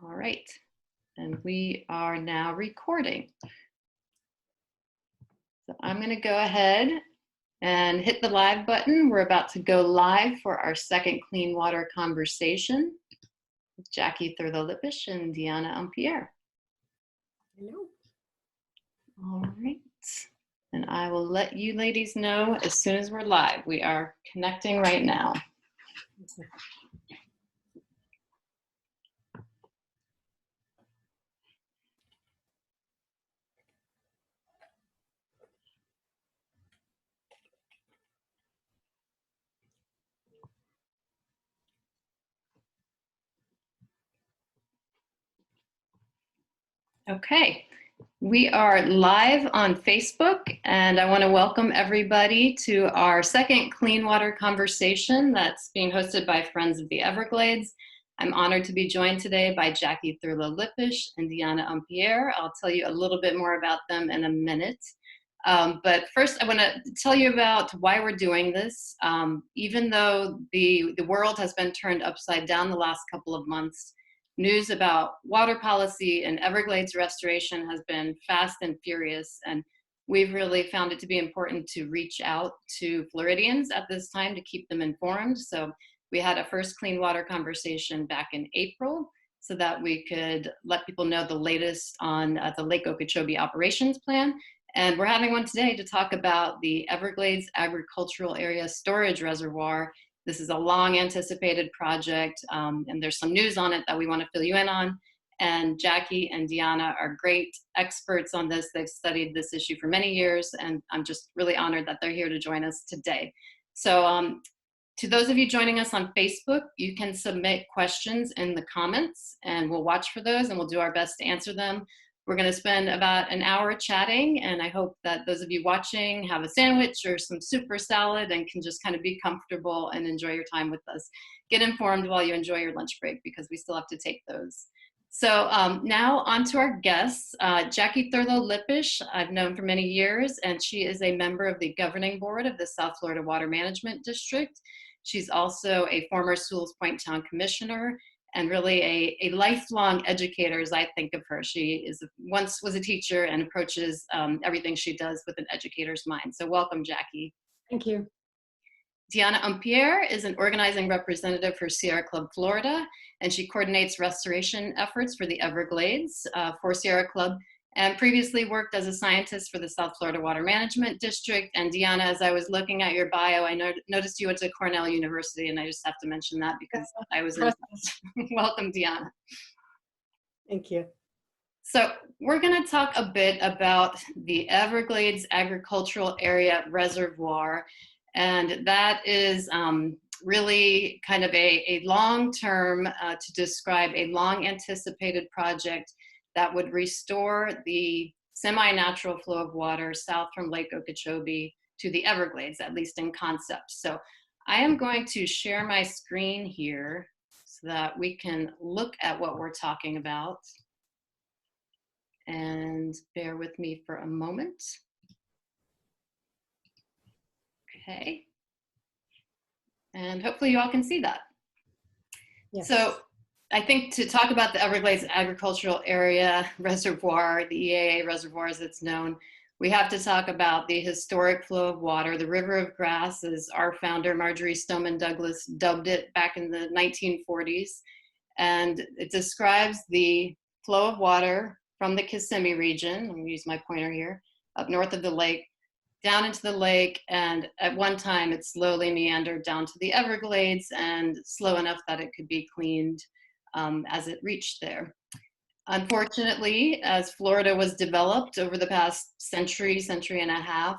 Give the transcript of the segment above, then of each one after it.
All right, and we are now recording. So I'm going to go ahead and hit the live button. We're about to go live for our second clean water conversation with Jacqui Thurlow Lippisch and Deanna Umpire. Hello. All right, and I will let you ladies know as soon as we're live. We are connecting right now. Okay, we are live on Facebook, and I want to welcome everybody to our second clean water conversation that's being hosted by Friends of the Everglades. I'm honored to be joined today by Jacqui Thurlow Lippisch and Deanna Umpire. I'll tell you a little bit more about them in a minute. But first, I want to tell you about why we're doing this. Even though the world has been turned upside down the last couple of months, news about water policy and Everglades restoration has been fast and furious, and we've really found it to be important to reach out to Floridians at this time to keep them informed. So we had a first clean water conversation back in April so that we could let people know the latest on the Lake Okeechobee operations plan. And we're having one today to talk about the Everglades Agricultural Area Storage Reservoir. This is a long anticipated project, and there's some news on it that we want to fill you in on. And Jacqui and Deanna are great experts on this. They've studied this issue for many years, and I'm just really honored that they're here to join us today. So to those of you joining us on Facebook, you can submit questions in the comments, and we'll watch for those, and we'll do our best to answer them. We're going to spend about an hour chatting, and I hope that those of you watching have a sandwich or some soup or salad and can just kind of be comfortable and enjoy your time with us. Get informed while you enjoy your lunch break because we still have to take those. So now on to our guests. Jacqui Thurlow Lippisch, I've known for many years, and she is a member of the governing board of the South Florida Water Management District. She's also a former Sewells Point Town Commissioner, and really a lifelong educator as I think of her. She once was a teacher and approaches everything she does with an educator's mind. So welcome, Jacqui. Thank you. Deanna Umpire is an organizing representative for Sierra Club Florida, and she coordinates restoration efforts for the Everglades for Sierra Club, and previously worked as a scientist for the South Florida Water Management District. And Deanna, as I was looking at your bio, I noticed you went to Cornell University, and I just have to mention that because I was in. Welcome, Deanna. Thank you. So we're going to talk a bit about the Everglades Agricultural Area Reservoir, and that is really kind of a long-term to describe a long-anticipated project that would restore the semi-natural flow of water south from Lake Okeechobee to the Everglades, at least in concept. So I am going to share my screen here so that we can look at what we're talking about. And bear with me for a moment. Okay. And hopefully you all can see that. Yes. So I think to talk about the Everglades Agricultural Area Reservoir, the EAA Reservoir as it's known, we have to talk about the historic flow of water, the river of grass, as our founder, Marjorie Stoneman Douglas, dubbed it back in the 1940s. And it describes the flow of water from the Kissimmee region, I'm going to use my pointer here, up north of the lake, down into the lake, and at one time it slowly meandered down to the Everglades, and slow enough that it could be cleaned as it reached there. Unfortunately, as Florida was developed over the past century and a half,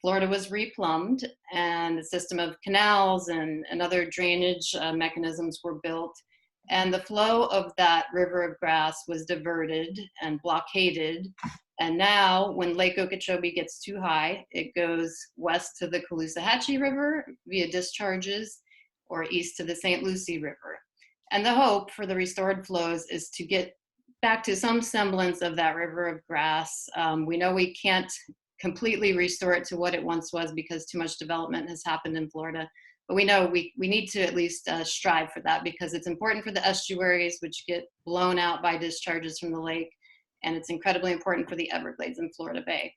Florida was replumbed, and a system of canals and other drainage mechanisms were built, and the flow of that river of grass was diverted and blockaded. And now when Lake Okeechobee gets too high, it goes west to the Caloosahatchee River via discharges, or east to the St. Lucie River. And the hope for the restored flows is to get back to some semblance of that river of grass. We know we can't completely restore it to what it once was because too much development has happened in Florida, But we know we need to at least strive for that, because it's important for the estuaries, which get blown out by discharges from the lake, and it's incredibly important for the Everglades in Florida Bay.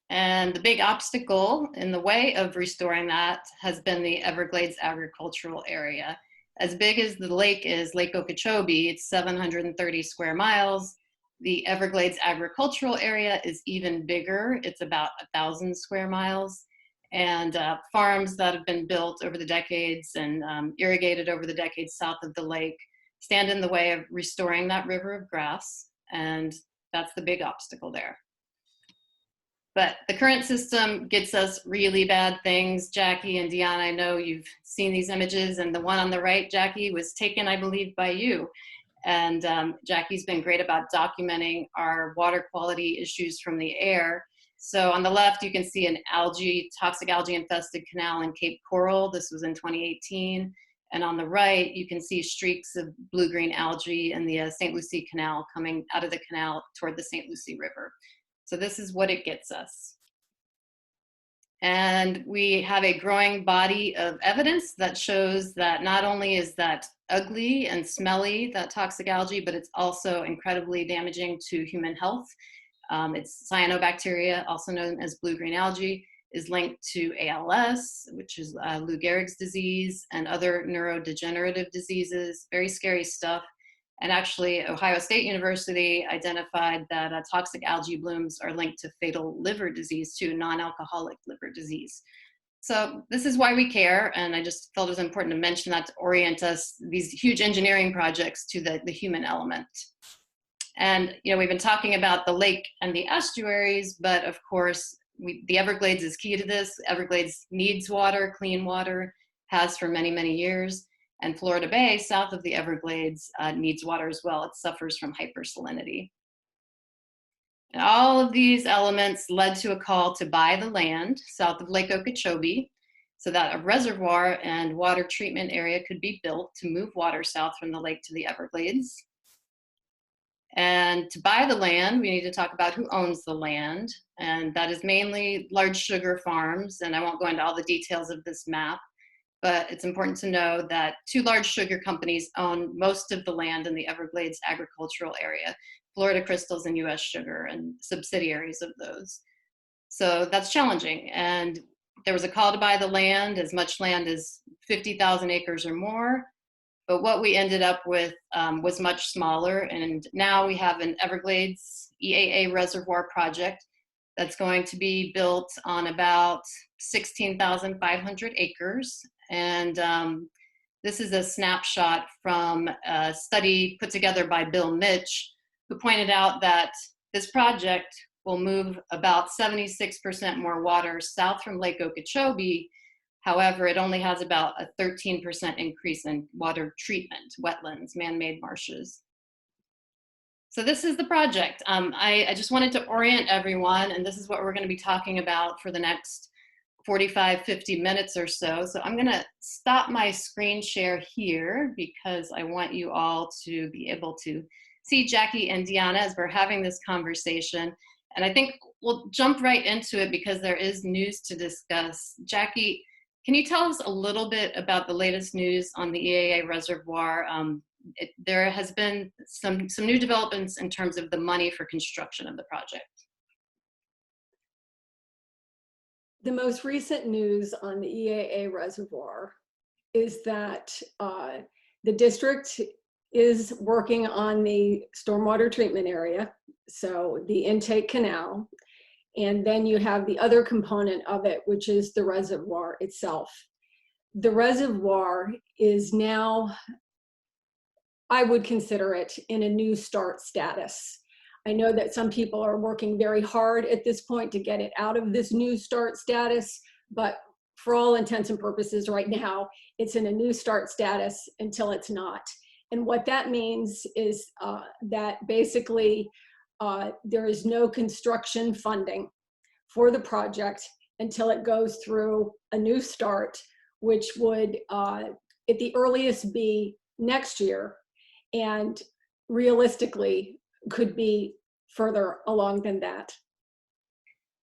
And the big obstacle in the way of restoring that has been the Everglades Agricultural Area. As big as the lake is, Lake Okeechobee, it's 730 square miles. The Everglades Agricultural Area is even bigger. It's about 1,000 square miles. And farms that have been built over the decades and irrigated over the decades south of the lake stand in the way of restoring that river of grass. And that's the big obstacle there. But the current system gets us really bad things. Jacqui and Deanna, I know you've seen these images, and the one on the right, Jacqui, was taken, I believe, by you. And Jacqui's been great about documenting our water quality issues from the air. So on the left, you can see an toxic algae infested canal in Cape Coral. This was in 2018. And on the right, you can see streaks of blue-green algae in the St. Lucie Canal coming out of the canal toward the St. Lucie River. So this is what it gets us. And we have a growing body of evidence that shows that not only is that ugly and smelly, that toxic algae, but it's also incredibly damaging to human health. It's cyanobacteria, also known as blue-green algae, is linked to ALS, which is Lou Gehrig's disease, and other neurodegenerative diseases. Very scary stuff. And actually, Ohio State University identified that toxic algae blooms are linked to fatal liver disease too, non-alcoholic liver disease. So this is why we care, and I just felt it was important to mention that to orient us, these huge engineering projects, to the human element. And we've been talking about the lake and the estuaries, but of course, the Everglades is key to this. Everglades needs water, clean water, has for many, many years. And Florida Bay, south of the Everglades, needs water as well. It suffers from hypersalinity. And all of these elements led to a call to buy the land south of Lake Okeechobee so that a reservoir and water treatment area could be built to move water south from the lake to the Everglades. And to buy the land, we need to talk about who owns the land. And that is mainly large sugar farms. And I won't go into all the details of this map, but it's important to know that two large sugar companies own most of the land in the Everglades Agricultural Area, Florida Crystals and US Sugar, and subsidiaries of those. So that's challenging. And there was a call to buy the land, as much land as 50,000 acres or more. But what we ended up with was much smaller. And now we have an Everglades EAA Reservoir project that's going to be built on about 16,500 acres. And this is a snapshot from a study put together by Bill Mitch, who pointed out that this project will move about 76% more water south from Lake Okeechobee. However, it only has about a 13% increase in water treatment, wetlands, man-made marshes. So this is the project. I just wanted to orient everyone, and this is what we're going to be talking about for the next 45, 50 minutes or so. So I'm going to stop my screen share here because I want you all to be able to see Jacqui and Deanna as we're having this conversation. And I think we'll jump right into it because there is news to discuss. Jacqui, can you tell us a little bit about the latest news on the EAA reservoir? There has been some new developments in terms of the money for construction of the project. The most recent news on the EAA reservoir is that the district is working on the stormwater treatment area, so the intake canal. And then you have the other component of it, which is the reservoir itself. The reservoir is now, I would consider it, in a new start status. I know that some people are working very hard at this point to get it out of this new start status, but for all intents and purposes right now, it's in a new start status until it's not. And what that means is that basically there is no construction funding for the project until it goes through a new start, which would at the earliest be next year, and realistically could be further along than that.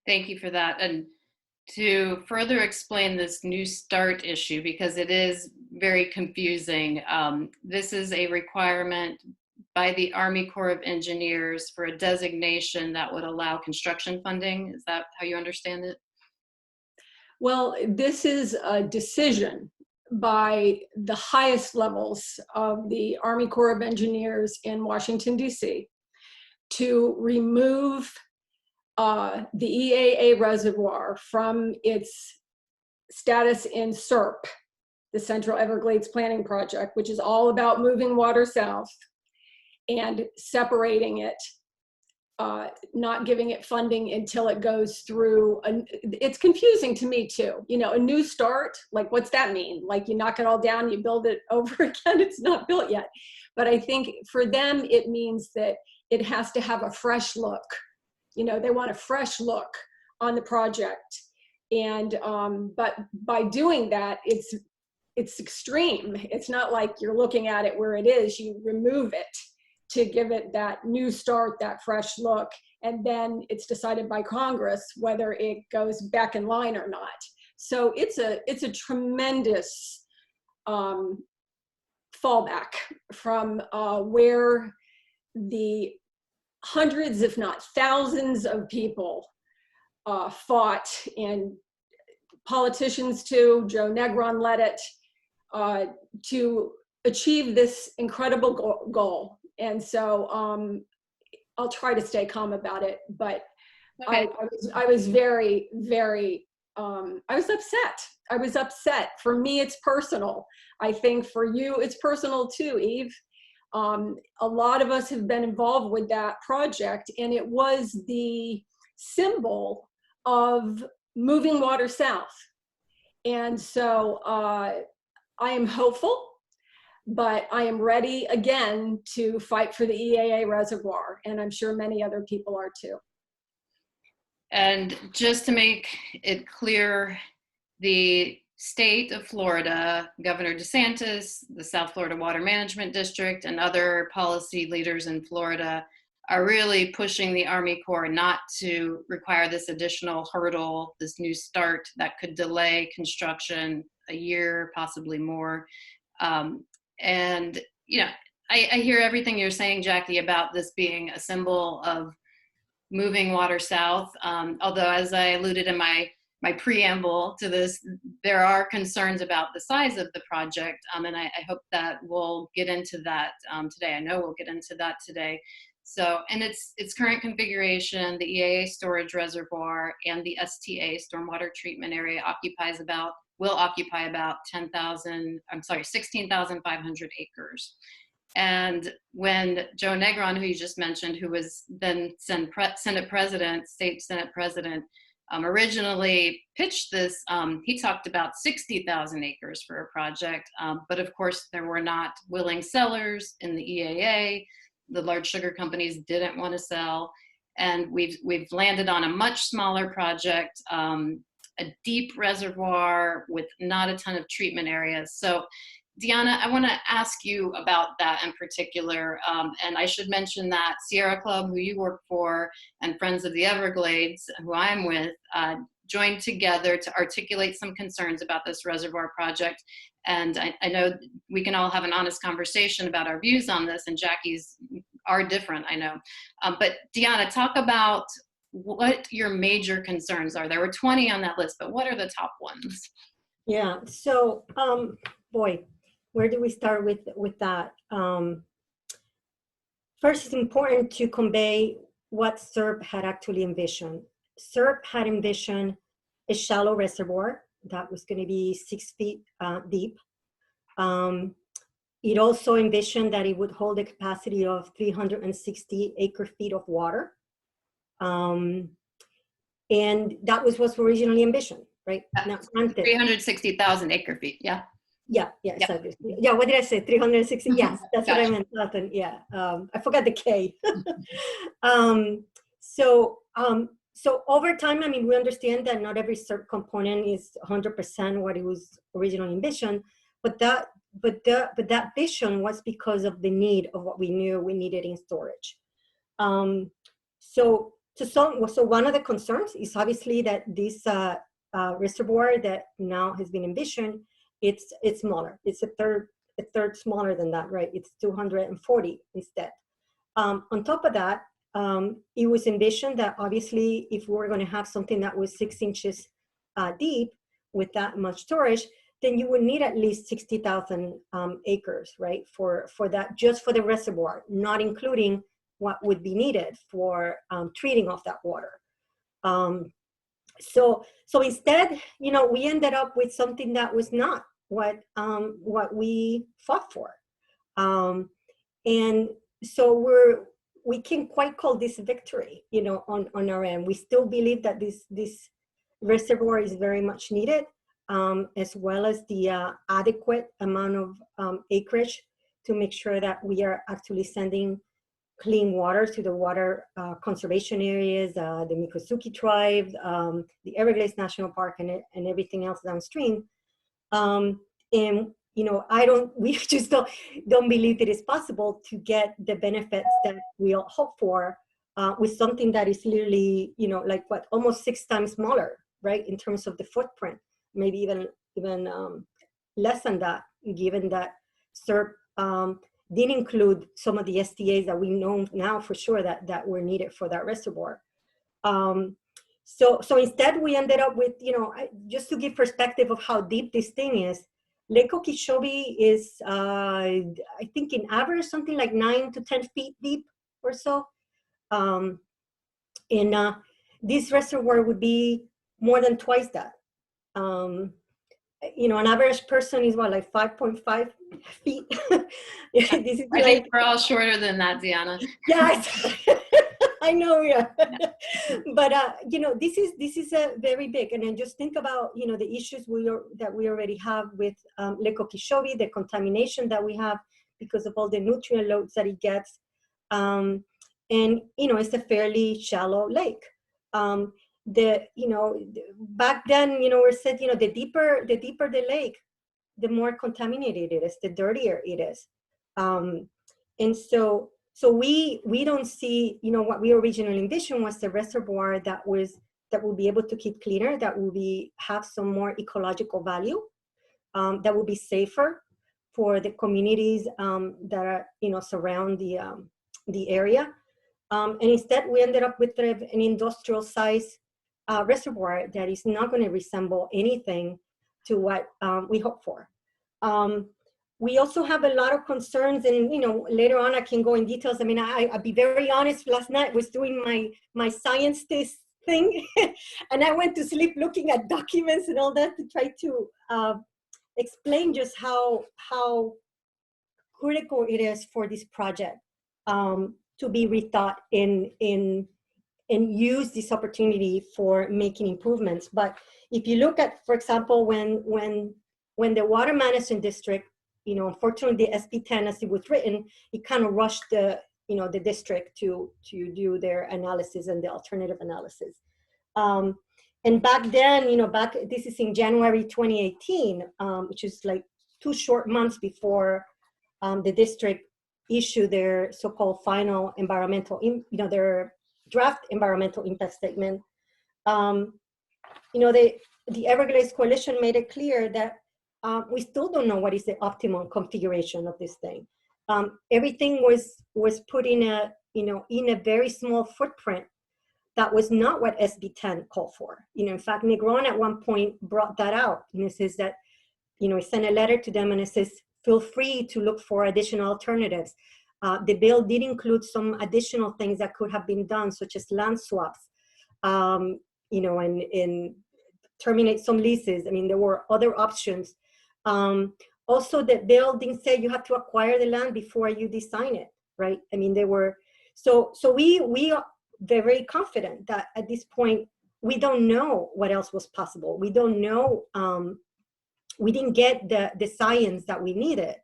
Thank you for that. And To further explain this new start issue, because it is very confusing, this is a requirement by the Army Corps of Engineers for a designation that would allow construction funding. Is that how you understand it? Well, this is a decision by the highest levels of the Army Corps of Engineers in Washington, D.C., to remove the EAA reservoir from its status in SERP, the Central Everglades Planning Project, which is all about moving water south, and separating it, not giving it funding until it goes through. It's confusing to me too. You know, a new start, like what's that mean? Like you knock it all down, you build it over again, it's not built yet. But I think for them, it means that it has to have a fresh look. You know, they want a fresh look on the project. And, but by doing that, it's extreme. It's not like you're looking at it where it is, you remove it to give it that new start, that fresh look, and then it's decided by Congress whether it goes back in line or not. So it's a tremendous fallback from where the hundreds, if not thousands of people fought, and politicians too, Joe Negron led it, to achieve this incredible goal. And so I'll try to stay calm about it, but okay. I was very, very, I was upset. I was upset. For me, it's personal. I think for you, it's personal too, Eve. A lot of us have been involved with that project, and it was the symbol of moving water south. And so I am hopeful, but I am ready again to fight for the EAA reservoir, and I'm sure many other people are too. And just to make it clear, the state of Florida, Governor DeSantis, the South Florida Water Management District, and other policy leaders in Florida are really pushing the Army Corps not to require this additional hurdle, this new start that could delay construction a year, possibly more. And, you know, I hear everything you're saying, Jacqui, about this being a symbol of moving water south. Although, as I alluded in my preamble to this, there are concerns about the size of the project. And I hope that we'll get into that today. I know we'll get into that today. So, in its current configuration, the EAA Storage Reservoir and the STA, Stormwater Treatment Area, will occupy about 16,500 acres. And when Joe Negron, who you just mentioned, who was then state Senate president, originally pitched this, he talked about 60,000 acres for a project. But of course, there were not willing sellers in the EAA. The large sugar companies didn't want to sell. And we've landed on a much smaller project, a deep reservoir with not a ton of treatment areas. So Deanna, I want to ask you about that in particular. And I should mention that Sierra Club, who you work for, and Friends of the Everglades, who I'm with, joined together to articulate some concerns about this reservoir project. And I know we can all have an honest conversation about our views on this, and Jacqui's are different, I know. But Deanna, talk about what your major concerns are. There were 20 on that list, but what are the top ones? Yeah, so boy, where do we start with that? First, it's important to convey what SERP had actually envisioned. SERP had envisioned a shallow reservoir that was going to be 6 feet deep. It also envisioned that it would hold a capacity of 360 acre-feet of water. And that was what's originally envisioned, right? Now, 360,000 acre-feet, yeah. Yeah, exactly. Yeah, what did I say? 360? Yes, that's gotcha. What I meant. Yeah, I forgot the K. So over time, I mean, we understand that not every SERP component is 100% what it was originally envisioned, but that vision was because of the need of what we knew we needed in storage. So one of the concerns is obviously that this reservoir that now has been envisioned, it's smaller. It's a third smaller than that, right? It's 240 instead. On top of that, it was envisioned that obviously if we were going to have something that was 6 inches deep with that much storage, then you would need at least 60,000 acres, right? For that, just for the reservoir, not including what would be needed for treating of that water. So instead, you know, we ended up with something that was not what we fought for. And so we can quite call this a victory, you know, on our end. We still believe that this reservoir is very much needed, as well as the adequate amount of acreage to make sure that we are actually sending clean water to the water conservation areas, the Miccosukee tribe, the Everglades National Park, and everything else downstream. And you know, we just don't believe that it's possible to get the benefits that we all hope for with something that is literally, you know, like what, almost 6 times smaller, right, in terms of the footprint, maybe even less than that, given that SERP didn't include some of the STAs that we know now for sure that were needed for that reservoir. So instead we ended up with, you know, just to give perspective of how deep this thing is, Lake Okeechobee is, I think in average, something like 9 to 10 feet deep or so. And this reservoir would be more than twice that. You know, an average person is what, like 5.5 feet? This is I think we're all shorter than that, Diana. Yes. I know, yeah. But you know, this is a very big, and then just think about, you know, the issues that we already have with Lake Okeechobee, the contamination that we have because of all the nutrient loads that it gets, and you know, it's a fairly shallow lake. You know, back then, you know, we said, you know, the deeper the lake, the more contaminated it is, the dirtier it is, and so we don't see, you know, what we originally envisioned was the reservoir that will be able to keep cleaner, that will have some more ecological value, that will be safer for the communities that are, you know, surround the area. And instead we ended up with an industrial size reservoir that is not going to resemble anything to what we hope for. We also have a lot of concerns, and you know, later on I can go in details. I mean, I'll be very honest, last night I was doing my science test thing and I went to sleep looking at documents and all that to try to explain just how critical it is for this project to be rethought and use this opportunity for making improvements. But if you look at, for example, when the Water Management District, you know, unfortunately the SB 10 as it was written, it kind of rushed the district to do their analysis and the alternative analysis. And back then, you know, this is in January 2018, which is like 2 short months before the district issued their so-called final environmental, their draft environmental impact statement. You know, the Everglades Coalition made it clear that we still don't know what is the optimum configuration of this thing. Everything was put in a very small footprint that was not what SB 10 called for. You know, in fact, Negron at one point brought that out, and it says that, you know, he sent a letter to them and it says, feel free to look for additional alternatives. The bill did include some additional things that could have been done, such as land swaps, you know, and terminate some leases. I mean, there were other options. Also, the bill didn't say you have to acquire the land before you design it, right? I mean, there were, so we are very confident that at this point, we don't know what else was possible. We don't know, we didn't get the science that we needed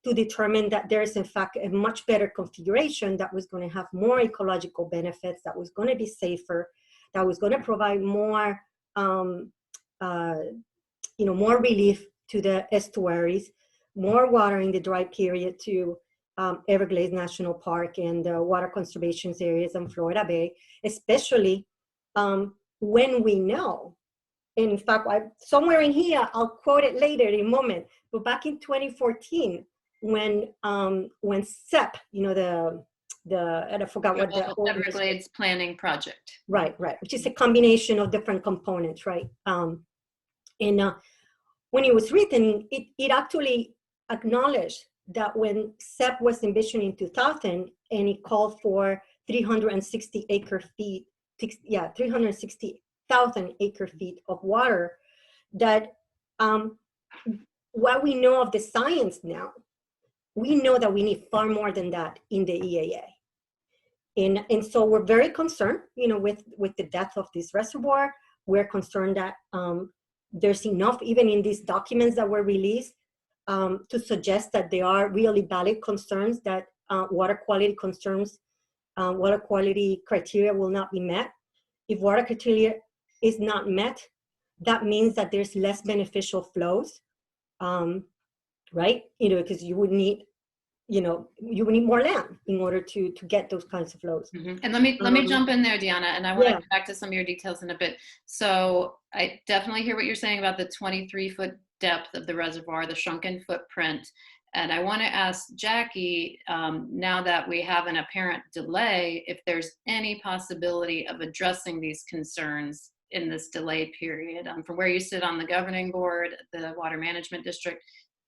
to determine that there's in fact a much better configuration that was going to have more ecological benefits, that was going to be safer, that was going to provide more, more relief to the estuaries, more water in the dry period to Everglades National Park and the water conservation areas in Florida Bay, especially when we know in fact, somewhere in here, I'll quote it later in a moment. But back in 2014, when SEP, I forgot what the Everglades Planning Project. Right, which is a combination of different components, right? And when it was written, it actually acknowledged that when SEP was envisioned in 2000, and it called for 360,000 acre feet of water, that what we know of the science now, we know that we need far more than that in the EAA. And so we're very concerned, with the depth of this reservoir. We're concerned that there's enough, even in these documents that were released, to suggest that there are really valid concerns that water quality criteria will not be met. If water criteria is not met, that means that there's less beneficial flows, right? Because you would need more land in order to get those kinds of flows. Mm-hmm. And let me jump in there, Diana, and I want to get back to some of your details in a bit. So I definitely hear what you're saying about the 23-foot depth of the reservoir, the shrunken footprint. And I want to ask Jacqui, now that we have an apparent delay, if there's any possibility of addressing these concerns in this delayed period. From where you sit on the governing board, the Water Management District,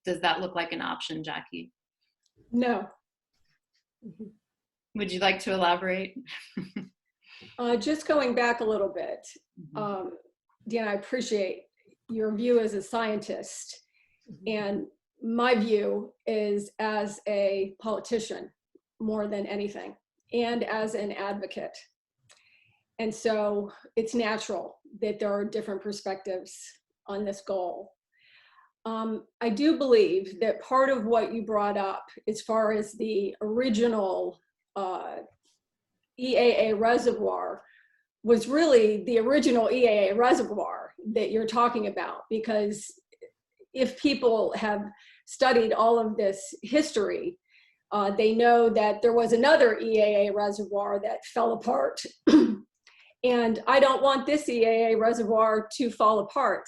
does that look like an option, Jacqui? No. Would you like to elaborate? Just going back a little bit, Deanna, I appreciate your view as a scientist, and my view is as a politician more than anything, and as an advocate. And so it's natural that there are different perspectives on this goal. I do believe that part of what you brought up as far as the original EAA reservoir was really the original EAA reservoir that you're talking about, because if people have studied all of this history, they know that there was another EAA reservoir that fell apart. And I don't want this EAA reservoir to fall apart.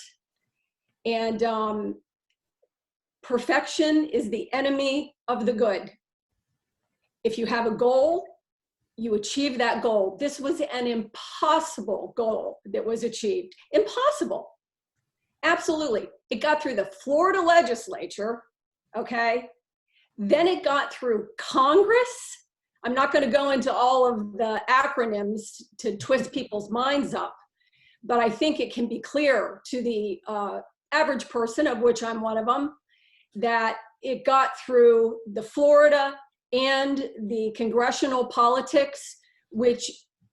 And perfection is the enemy of the good. If you have a goal, you achieve that goal. This was an impossible goal that was achieved. Impossible. Absolutely. It got through the Florida legislature, okay? Then it got through Congress. I'm not going to go into all of the acronyms to twist people's minds up, but I think it can be clear to the average person, of which I'm one of them, that it got through the Florida and the congressional politics, which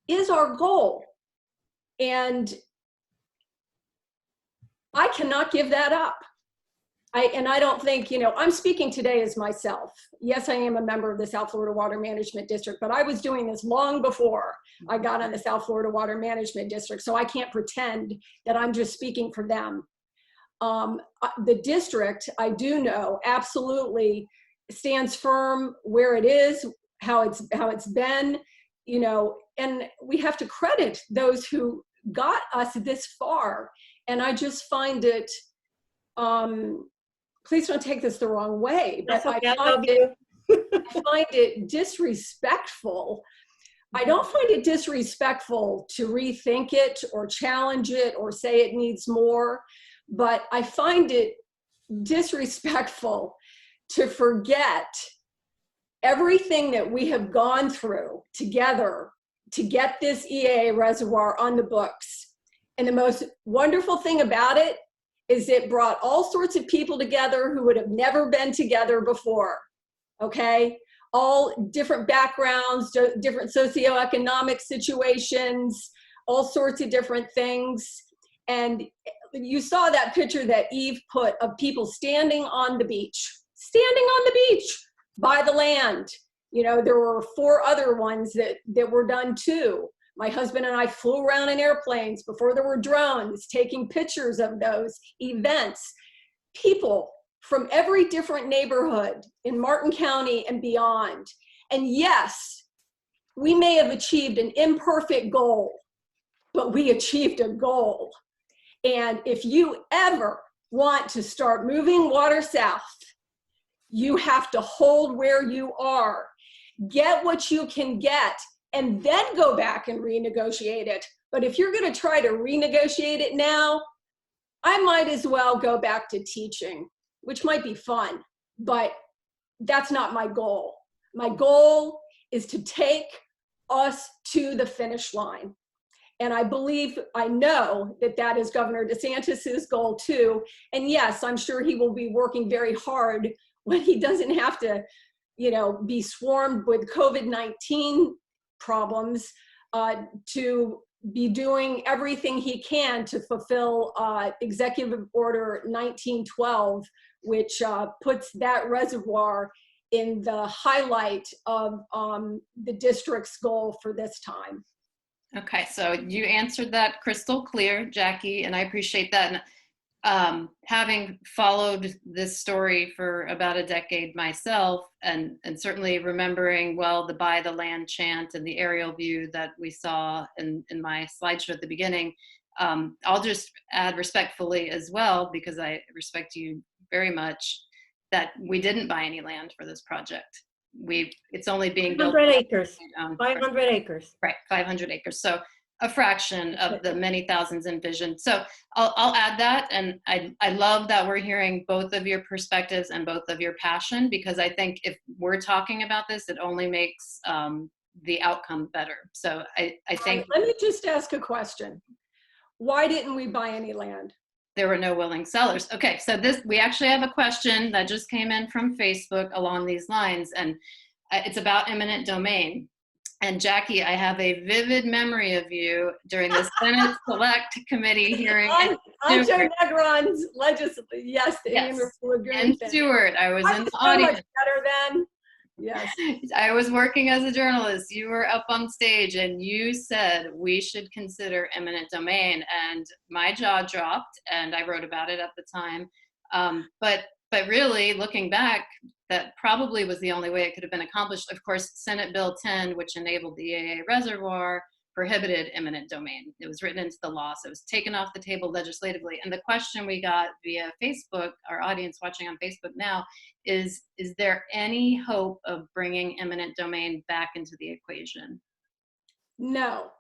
is our goal. And I cannot give that up. And I don't think, I'm speaking today as myself. Yes, I am a member of the South Florida Water Management District, but I was doing this long before I got on the South Florida Water Management District, so I can't pretend that I'm just speaking for them. The district, I do know, absolutely stands firm where it is, how it's been, and we have to credit those who got us this far. And I just find it, please don't take this the wrong way, but I find it disrespectful. I don't find it disrespectful to rethink it or challenge it or say it needs more, but I find it disrespectful to forget everything that we have gone through together to get this EAA reservoir on the books. And the most wonderful thing about it is it brought all sorts of people together who would have never been together before, okay? All different backgrounds, different socioeconomic situations, all sorts of different things. And you saw that picture that Eve put of people standing on the beach by the land. There were 4 other ones that were done too. My husband and I flew around in airplanes before there were drones, taking pictures of those events. People from every different neighborhood in Martin County and beyond. And yes, we may have achieved an imperfect goal, but we achieved a goal. And if you ever want to start moving water south, you have to hold where you are, get what you can get, and then go back and renegotiate it. But if you're going to try to renegotiate it now, I might as well go back to teaching, which might be fun, but that's not my goal. My goal is to take us to the finish line. And I know that that is Governor DeSantis's goal too. And yes, I'm sure he will be working very hard when he doesn't have to, be swarmed with COVID-19 problems, to be doing everything he can to fulfill Executive Order 1912, which puts that reservoir in the highlight of the district's goal for this time. Okay, so you answered that crystal clear, Jacqui, and I appreciate that. And having followed this story for about a decade myself, and certainly remembering well the buy the land chant and the aerial view that we saw in my slideshow at the beginning, I'll just add respectfully as well, because I respect you very much, that we didn't buy any land for this project. It's only being built. 500 acres. 500 acres. Right, 500 acres. So a fraction of the many thousands envisioned. So I'll add that, and I love that we're hearing both of your perspectives and both of your passion, because I think if we're talking about this, it only makes the outcome better. So I think. Let me just ask a question. Why didn't we buy any land? There were no willing sellers. Okay, so we actually have a question that just came in from Facebook along these lines, and it's about eminent domain. And Jacqui, I have a vivid memory of you during the Senate Select Committee hearing. On Joe Negron's legislature, yes, the Indian and Stewart, I was in the audience. Much better then. Yes. I was working as a journalist. You were up on stage and you said we should consider eminent domain, and my jaw dropped, and I wrote about it at the time. But really, looking back, that probably was the only way it could have been accomplished. Of course, Senate Bill 10, which enabled the EAA reservoir, prohibited eminent domain. It was written into the law, so it was taken off the table legislatively. And the question we got via Facebook, our audience watching on Facebook now, is there any hope of bringing eminent domain back into the equation? No.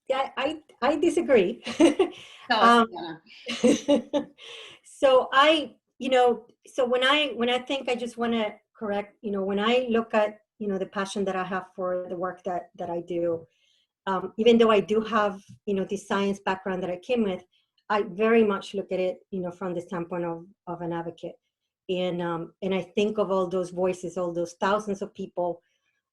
Yeah, I disagree. Tell us, So so when I think, I just want to correct, when I look at, the passion that I have for the work that I do, even though I do have, the science background that I came with, I very much look at it, from the standpoint of an advocate. And I think of all those voices, all those thousands of people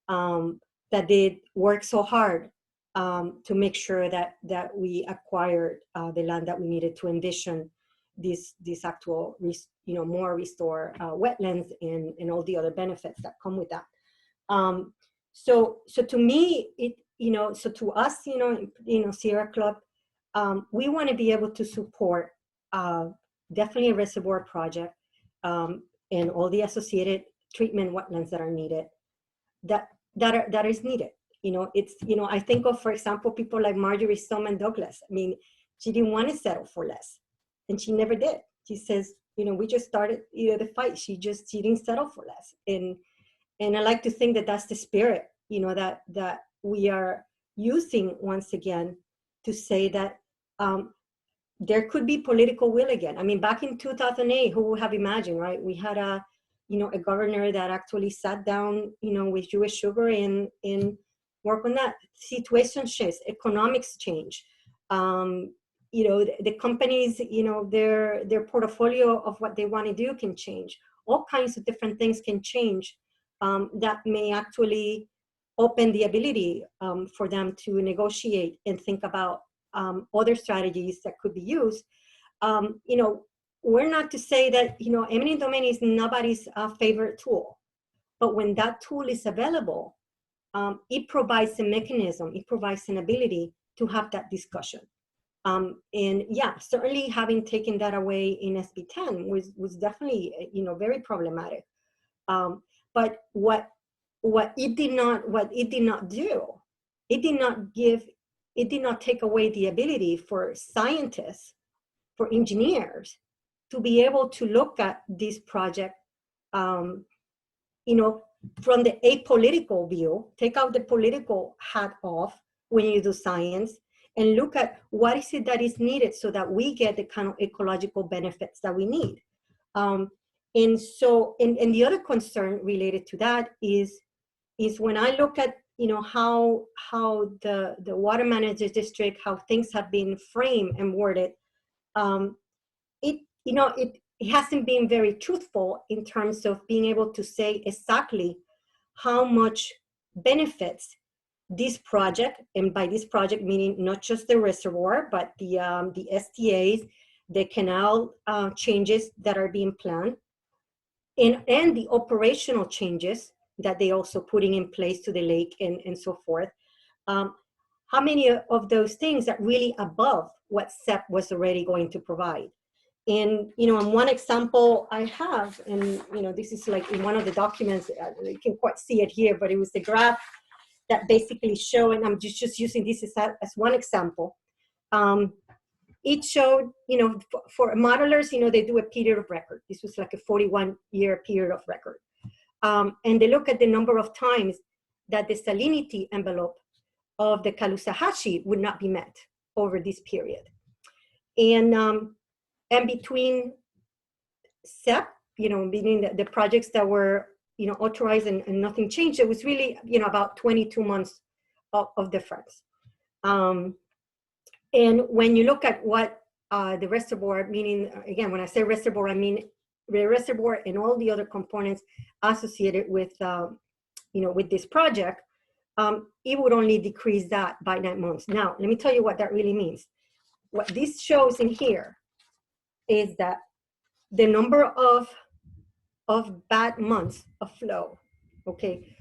that did work so hard to make sure that we acquired the land that we needed to envision this actual, more restore wetlands and all the other benefits that come with that. So to me, so to us, Sierra Club, we want to be able to support definitely a reservoir project and all the associated treatment wetlands that are needed, that is needed. It's, I think of, for example, people like Marjorie Stoneman Douglas. I mean, she didn't want to settle for less, and she never did. She says, we just started the fight. She didn't settle for less. And I like to think that that's the spirit, that we are using once again to say that there could be political will again. I mean, back in 2008, who would have imagined, right? We had a governor that actually sat down, with U.S. Sugar and work on that. Situation shifts, economics change. The companies, their portfolio of what they want to do can change. All kinds of different things can change that may actually open the ability for them to negotiate and think about other strategies that could be used. We're not to say that, eminent domain is nobody's favorite tool, but when that tool is available, it provides a mechanism, it provides an ability to have that discussion. And yeah, certainly having taken that away in SB 10 was definitely, very problematic. But what it did not do, it did not give it did not take away the ability for scientists, for engineers, to be able to look at this project, you know, from the apolitical view, take out the political hat off when you do science, and look at what is it that is needed so that we get the kind of ecological benefits that we need. And so, and the other concern related to that is when I look at, you know, how the water managers district, how things have been framed and worded, it hasn't been very truthful in terms of being able to say exactly how much benefits this project, and by this project meaning not just the reservoir, but the STAs, the canal changes that are being planned, and the operational changes that they also putting in place to the lake and so forth. How many of those things are really above what SEP was already going to provide? And, you know, and one example I have, and, you know, this is like in one of the documents, you can quite see it here, but it was the graph that basically show, and I'm just using this as one example. It showed, you know, for modelers, you know, they do a period of record. This was like a 41-year period of record. And they look at the number of times that the salinity envelope of the Caloosahatchee would not be met over this period. And between SEP, you know, meaning the projects that were, you know, authorized and nothing changed, it was really, you know, about 22 months of difference. And when you look at what the reservoir, meaning, again, when I say reservoir, I mean the reservoir and all the other components associated with, you know, with this project, it would only decrease that by 9 months. Now, let me tell you what that really means. What this shows in here is that the number of bad months of flow, okay,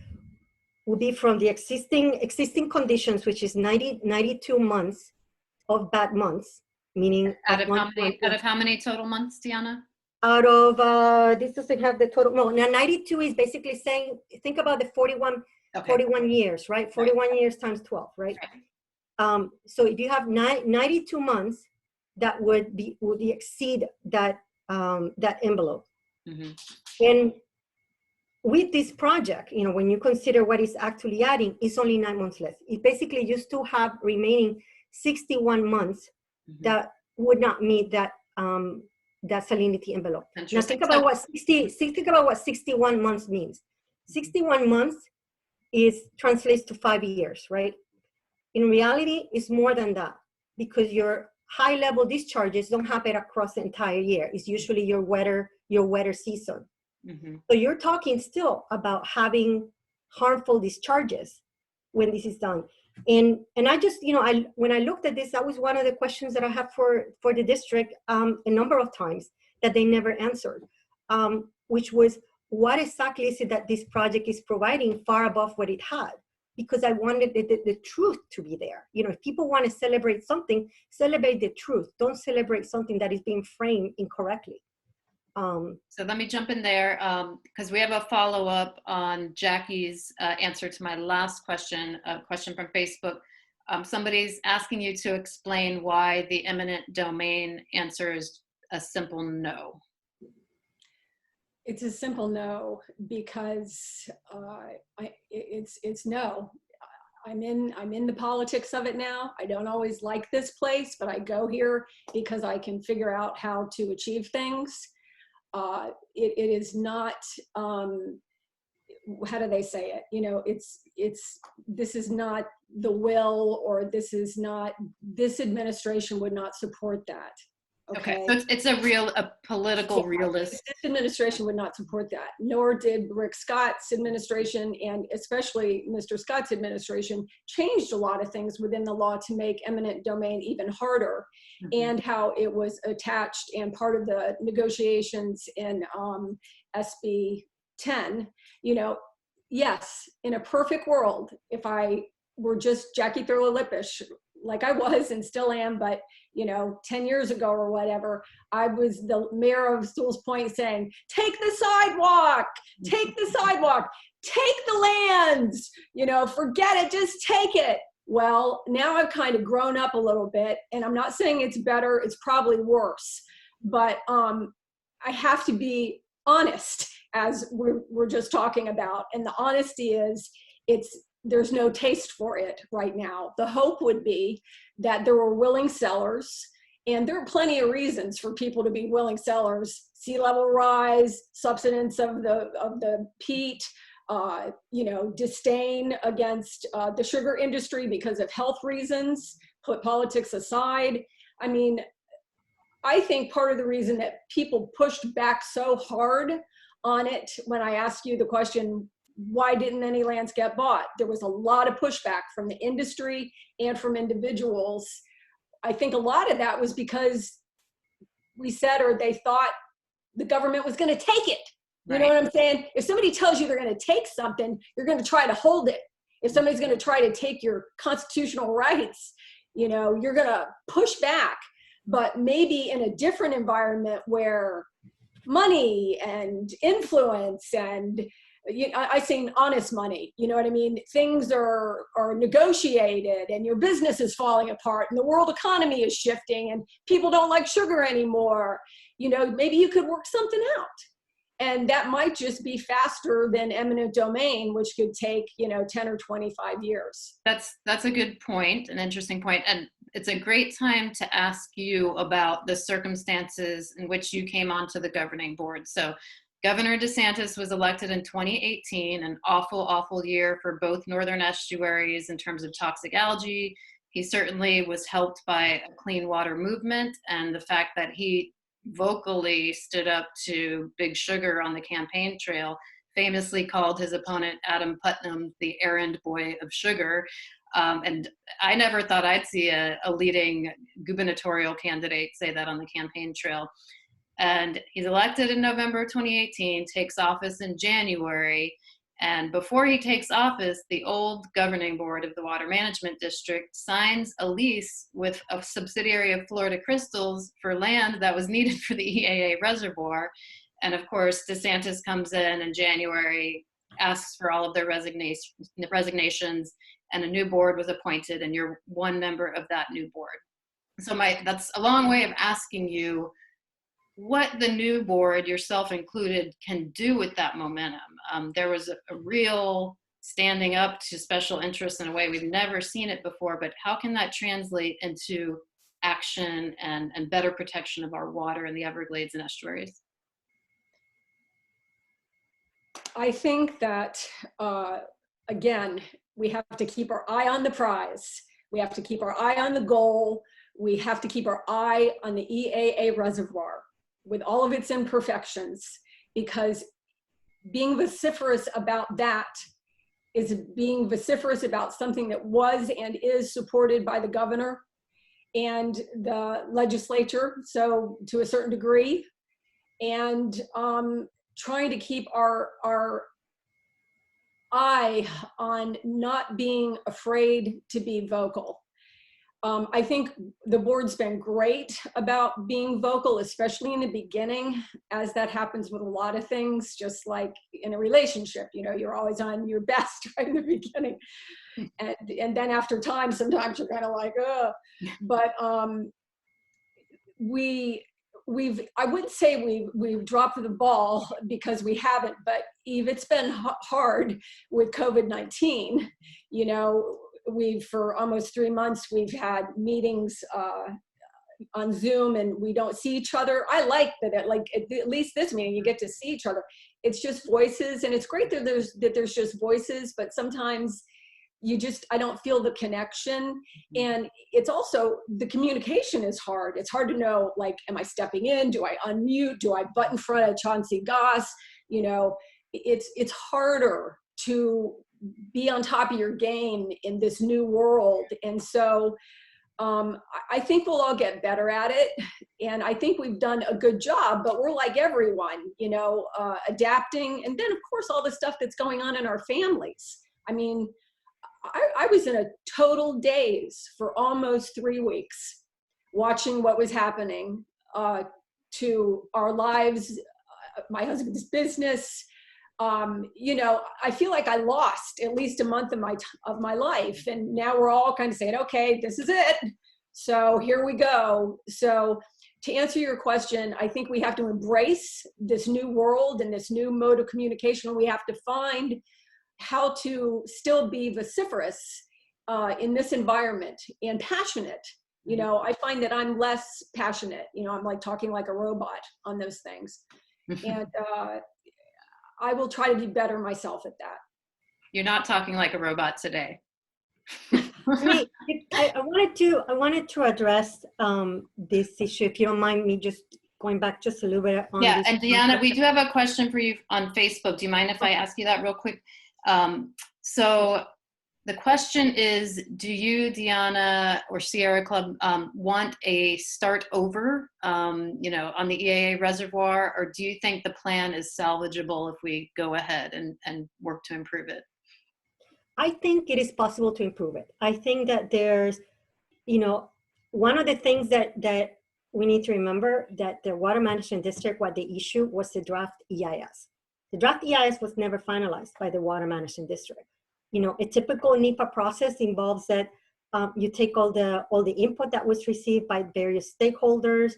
will be from the existing conditions, which is 92 months of bad months, meaning out of how many total months, Diana? Out of this doesn't have the total. No, now 92 is basically saying, think about the 41 years, right? 41 years times 12, right? So if you have 92 months, that would exceed that that envelope. Mm-hmm. And with this project, you know, when you consider what it's actually adding, it's only 9 months less. It basically used to have remaining 61 months that would not meet that that salinity envelope. Now think about what 61 months means. 61 months translates to 5 years, right? In reality, it's more than that, because your high level discharges don't happen across the entire year. It's usually your wetter season. So you're talking still about having harmful discharges when this is done. And I just, you know, when I looked at this, that was one of the questions that I have for the district a number of times that they never answered, which was, what exactly is it that this project is providing far above what it had? Because I wanted the truth to be there. You know, if people want to celebrate something, celebrate the truth. Don't celebrate something that is being framed incorrectly. So let me jump in there, because we have a follow-up on Jacqui's answer to my last question, a question from Facebook. Somebody's asking you to explain why the eminent domain answers a simple no. It's a simple no, because it's no. I'm in the politics of it now. I don't always like this place, but I go here because I can figure out how to achieve things. It is not, how do they say it? You know, this is not the will, or this administration would not support that. Okay, so it's a political realist. This administration would not support that, nor did Rick Scott's administration, and especially Mr. Scott's administration changed a lot of things within the law to make eminent domain even harder, and how it was attached and part of the negotiations in SB 10. You know, yes, in a perfect world, if I were just Jacqui Thurlow Lippisch, like I was and still am, but you know, 10 years ago or whatever, I was the mayor of Stools Point saying, take the sidewalk, take the sidewalk, take the lands, you know, forget it, just take it. Well, now I've kind of grown up a little bit, and I'm not saying it's better, it's probably worse, but I have to be honest, as we're just talking about. And the honesty is, there's no taste for it right now. The hope would be that there were willing sellers, and there are plenty of reasons for people to be willing sellers: sea level rise, subsidence of the peat, disdain against the sugar industry because of health reasons, put politics aside. I mean, I think part of the reason that people pushed back so hard on it, when I asked you the question, why didn't any lands get bought? There was a lot of pushback from the industry and from individuals. I think a lot of that was because we said, or they thought the government was going to take it. You know what I'm saying? If somebody tells you they're going to take something, you're going to try to hold it. If somebody's going to try to take your constitutional rights, you're going to push back. But maybe in a different environment where money and influence and I seen honest money, you know what I mean? Things are negotiated, and your business is falling apart, and the world economy is shifting, and people don't like sugar anymore. Maybe you could work something out. And that might just be faster than eminent domain, which could take, 10 or 25 years. That's a good point, an interesting point. And it's a great time to ask you about the circumstances in which you came onto the governing board. So Governor DeSantis was elected in 2018, an awful, awful year for both northern estuaries in terms of toxic algae. He certainly was helped by a clean water movement, and the fact that he vocally stood up to Big Sugar on the campaign trail, famously called his opponent Adam Putnam the errand boy of sugar. And I never thought I'd see a leading gubernatorial candidate say that on the campaign trail. And he's elected in November 2018, takes office in January. And before he takes office, the old governing board of the Water Management District signs a lease with a subsidiary of Florida Crystals for land that was needed for the EAA reservoir. And of course, DeSantis comes in January, asks for all of their resignations, and a new board was appointed, and you're one member of that new board. So that's a long way of asking you what the new board, yourself included, can do with that momentum. There was a real standing up to special interests in a way we've never seen it before, but how can that translate into action and better protection of our water in the Everglades and estuaries? I think that, again, we have to keep our eye on the prize. We have to keep our eye on the goal. We have to keep our eye on the EAA reservoir with all of its imperfections, because being vociferous about that is being vociferous about something that was and is supported by the governor and the legislature, so to a certain degree, and trying to keep our eye on not being afraid to be vocal. I think the board's been great about being vocal, especially in the beginning, as that happens with a lot of things, just like in a relationship, you're always on your best right in the beginning. And then after time, sometimes you're kind of like, ugh. But I wouldn't say we've dropped the ball, because we haven't, but Eve, it's been hard with COVID-19. For almost 3 months, we've had meetings on Zoom, and we don't see each other. I like that, at least this meeting, you get to see each other. It's just voices, and it's great that there's just voices, but sometimes I don't feel the connection. And it's also, the communication is hard. It's hard to know, am I stepping in? Do I unmute? Do I butt in front of Chauncey Goss? It's harder to be on top of your game in this new world. And so I think we'll all get better at it. And I think we've done a good job, but we're like everyone, adapting. And then of course, all the stuff that's going on in our families. I mean, I was in a total daze for almost 3 weeks, watching what was happening to our lives, my husband's business, you know, I feel like I lost at least a month of my life. And now we're all kind of saying, okay, this is it. So here we go. So to answer your question, I think we have to embrace this new world and this new mode of communication. We have to find how to still be vociferous in this environment and passionate. You know, I find that I'm less passionate. You know, I'm like talking like a robot on those things. And I will try to be better myself at that. You're not talking like a robot today. I wanted to address this issue, if you don't mind me just going back just a little bit on Yeah, this. and Deanna, we do have a question for you on Facebook. Do you mind if I ask you that real quick? So the question is, do you, Deanna, or Sierra Club want a start over, you know, on the EAA reservoir, or do you think the plan is salvageable if we go ahead and work to improve it? I think it is possible to improve it. I think that there's, you know, one of the things that we need to remember, that the Water Management District, what they issued was the draft EIS. The draft EIS was never finalized by the Water Management District. You know, a typical NEPA process involves that you take all the input that was received by various stakeholders,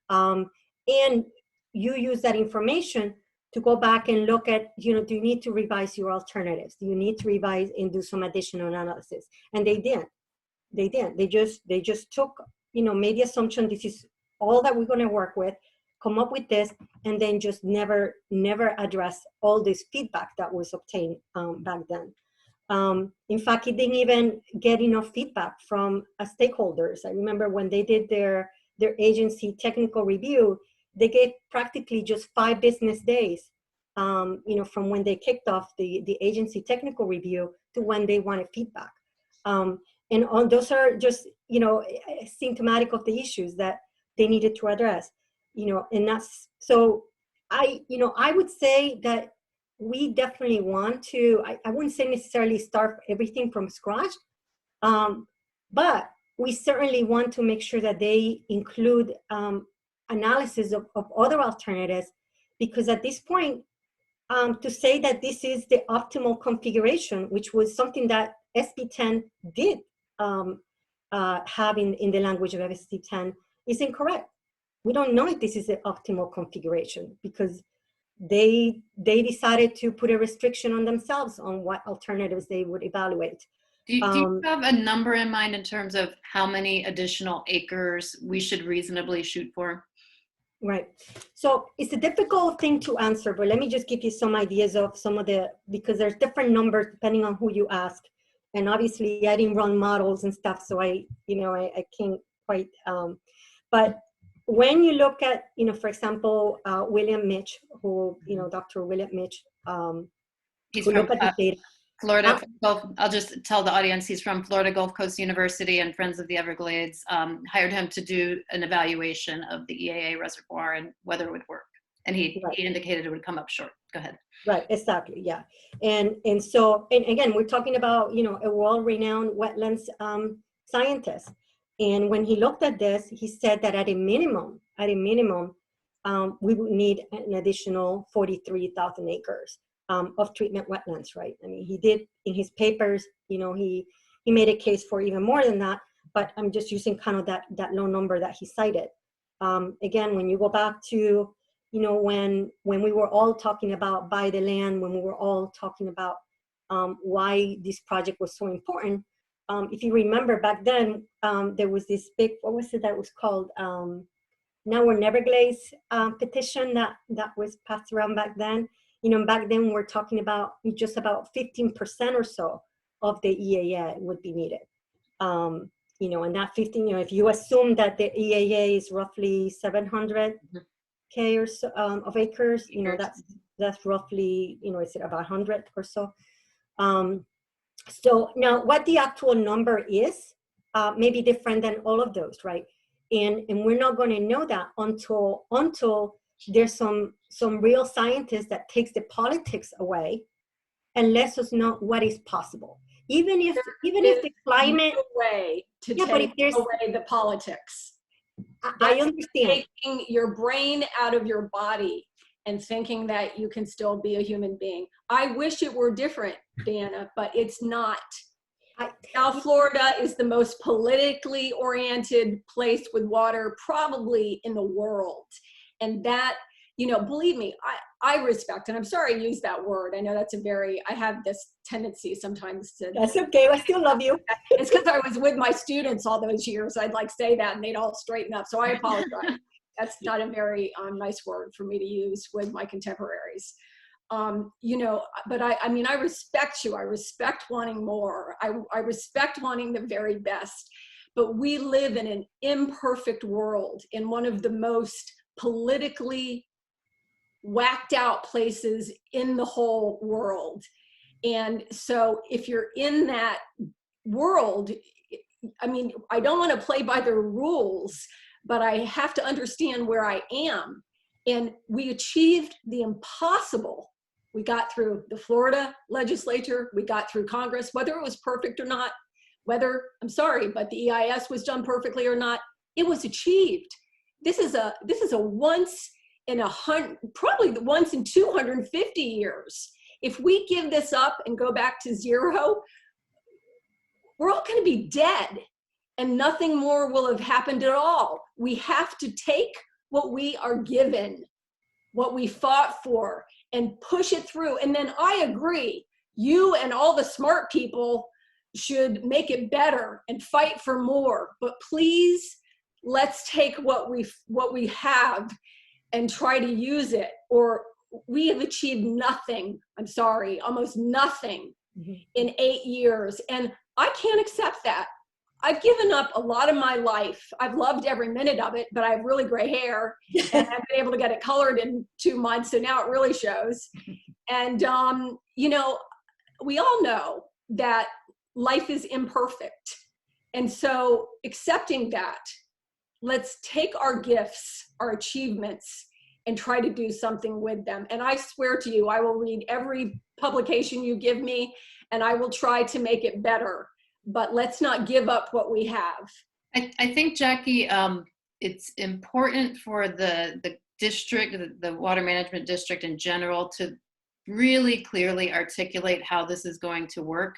and you use that information to go back and look at, you know, do you need to revise your alternatives? Do you need to revise and do some additional analysis? And they didn't. They didn't. They just took, you know, made the assumption this is all that we're going to work with, come up with this, and then just never address all this feedback that was obtained back then. In fact, it didn't even get enough feedback from stakeholders. I remember when they did their agency technical review, they gave practically just 5 business days, you know, from when they kicked off the agency technical review to when they wanted feedback. And on those are just, you know, symptomatic of the issues that they needed to address, you know, and that's, so I would say that we definitely want to, I wouldn't say necessarily start everything from scratch, but we certainly want to make sure that they include analysis of other alternatives, because at this point, to say that this is the optimal configuration, which was something that SB 10 did have in the language of SB 10, is incorrect. We don't know if this is the optimal configuration because they decided to put a restriction on themselves on what alternatives they would evaluate. Do you have a number in mind in terms of how many additional acres we should reasonably shoot for? Right. So it's a difficult thing to answer, but let me just give you some ideas of some of the, because there's different numbers depending on who you ask. And obviously I didn't run models and stuff, so I can't quite, but when you look at, you know, for example, William Mitch, who, you know, Dr. William Mitch, He's who from look at the data. Florida. I'll just tell the audience he's from Florida Gulf Coast University, and Friends of the Everglades hired him to do an evaluation of the EAA reservoir and whether it would work. And he indicated it would come up short. Go ahead. Right, exactly, yeah. And so, and again, we're talking about, you know, a world-renowned wetlands scientist. And when he looked at this, he said that at a minimum, we would need an additional 43,000 acres of treatment wetlands, right? I mean, he did in his papers, you know, he made a case for even more than that, but I'm just using kind of that low number that he cited. Again, when you go back to, you know, when we were all talking about buy the land, when we were all talking about why this project was so important, if you remember back then, there was this big, what was it that was called? Now we're Everglades petition that was passed around back then. You know, back then we're talking about just about 15% or so of the EAA would be needed. You know, and that 15, you know, if you assume that the EAA is roughly 700K or so of acres, you know, that's roughly, you know, is it about 100 or so? So now what the actual number is may be different than all of those, right? And we're not going to know that until there's some real scientist that takes the politics away and lets us know what is possible. Even if the climate way to take away the politics. I understand. Taking your brain out of your body and thinking that you can still be a human being. I wish it were different, Diana, but it's not. South Florida is the most politically oriented place with water probably in the world. And that, you know, believe me, I respect, and I'm sorry I used that word. I know that's I have this tendency sometimes to. That's okay, I still love you. It's because I was with my students all those years. I'd like say that and they'd all straighten up. So I apologize. That's not a very nice word for me to use with my contemporaries. You know, but I mean, I respect you. I respect wanting more. I respect wanting the very best. But we live in an imperfect world, in one of the most politically whacked out places in the whole world. And so if you're in that world, I mean, I don't want to play by the rules, but I have to understand where I am. And we achieved the impossible. We got through the Florida legislature, we got through Congress, whether it was perfect or not, whether, I'm sorry, but the EIS was done perfectly or not, it was achieved. This is a once in probably once in 250 years. If we give this up and go back to zero, we're all going to be dead and nothing more will have happened at all. We have to take what we are given, what we fought for, and push it through. And then I agree, you and all the smart people should make it better and fight for more. But please, let's take what we have and try to use it, or we have achieved nothing. I'm sorry, almost nothing in 8 years. And I can't accept that. I've given up a lot of my life. I've loved every minute of it, but I have really gray hair and I've been able to get it colored in 2 months. So now it really shows. And, you know, we all know that life is imperfect. And so accepting that, let's take our gifts, our achievements, and try to do something with them. And I swear to you, I will read every publication you give me and I will try to make it better. But let's not give up what we have. I think, Jacqui, it's important for the district, the water management district in general, to really clearly articulate how this is going to work.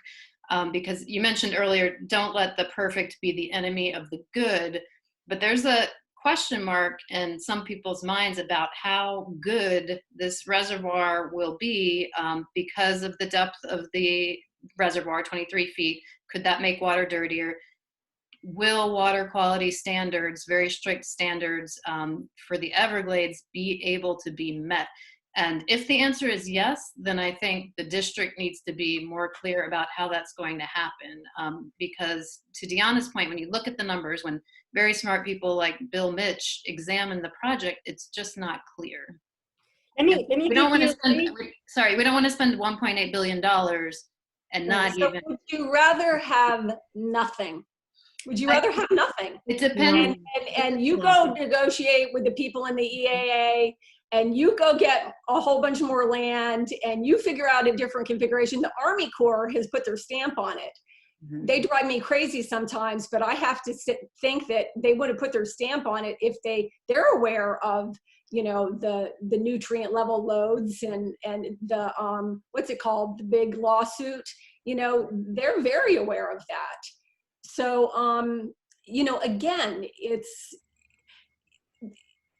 Because you mentioned earlier, don't let the perfect be the enemy of the good. But there's a question mark in some people's minds about how good this reservoir will be because of the depth of the reservoir, 23 feet. Could that make water dirtier? Will water quality standards, very strict standards for the Everglades, be able to be met? And if the answer is yes, then I think the district needs to be more clear about how that's going to happen. Because to Deanna's point, when you look at the numbers, when very smart people like Bill Mitch examine the project, it's just not clear. We don't want to spend $1.8 billion and not so even. Would you rather have nothing? Would you rather have nothing? It depends. And you go negotiate with the people in the EAA, and you go get a whole bunch more land, and you figure out a different configuration. The Army Corps has put their stamp on it. Mm-hmm. They drive me crazy sometimes, but I have to think that they would have put their stamp on it if they're aware of, you know, the nutrient level loads and the what's it called, the big lawsuit. You know, they're very aware of that. So you know, again,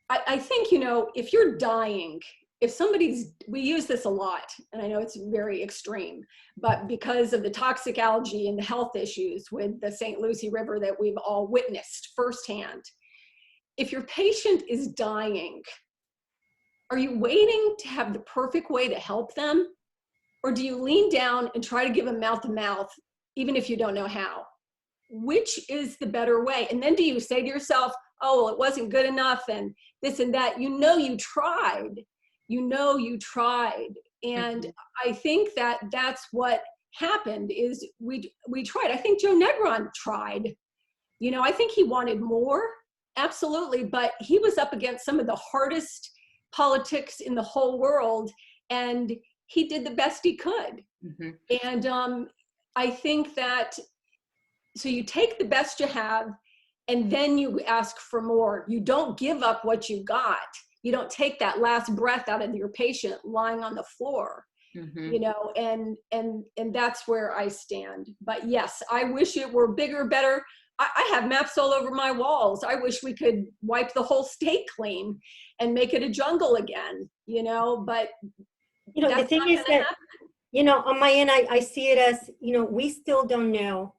I think, you know, if you're dying, if somebody's, we use this a lot, and I know it's very extreme, but because of the toxic algae and the health issues with the St. Lucie River that we've all witnessed firsthand, if your patient is dying, are you waiting to have the perfect way to help them? Or do you lean down and try to give them mouth to mouth, even if you don't know how? Which is the better way? And then do you say to yourself, oh, well, it wasn't good enough and this and that? You know you tried. You know you tried. And I think that that's what happened is we tried. I think Joe Negron tried. You know, I think he wanted more, absolutely, but he was up against some of the hardest politics in the whole world, and he did the best he could. Mm-hmm. And I think that, so you take the best you have, and then you ask for more. You don't give up what you got. you don't take that last breath out of your patient lying on the floor. You know, and that's where I stand. But yes, I wish it were bigger, better. I have maps all over my walls. I wish we could wipe the whole state clean and make it a jungle again, you know, but you know, the thing is that, you know, on my end, I see it as, you know, we still don't know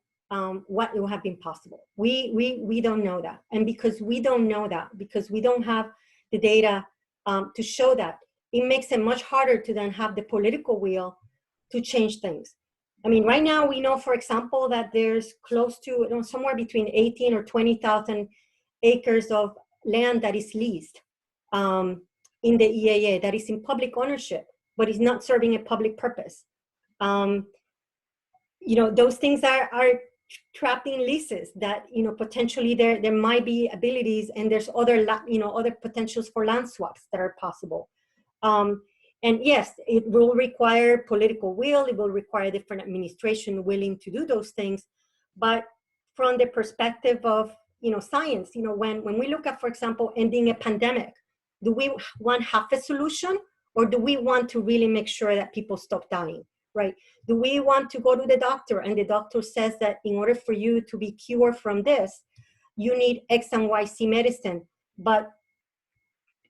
what will have been possible. We don't know that. And because we don't know that, because we don't have the data to show that, it makes it much harder to then have the political will to change things. I mean, right now we know, for example, that there's close to, you know, somewhere between 18 or 20,000 acres of land that is leased in the EAA, that is in public ownership, but is not serving a public purpose. You know, those things are trapped in leases that, you know, potentially there might be abilities, and there's other, you know, other potentials for land swaps that are possible. And yes, it will require political will, it will require different administration willing to do those things. But from the perspective of, you know, science, you know, when we look at, for example, ending a pandemic, do we want half a solution, or do we want to really make sure that people stop dying, right? Do we want to go to the doctor and the doctor says that in order for you to be cured from this, you need X and Y, Z medicine, but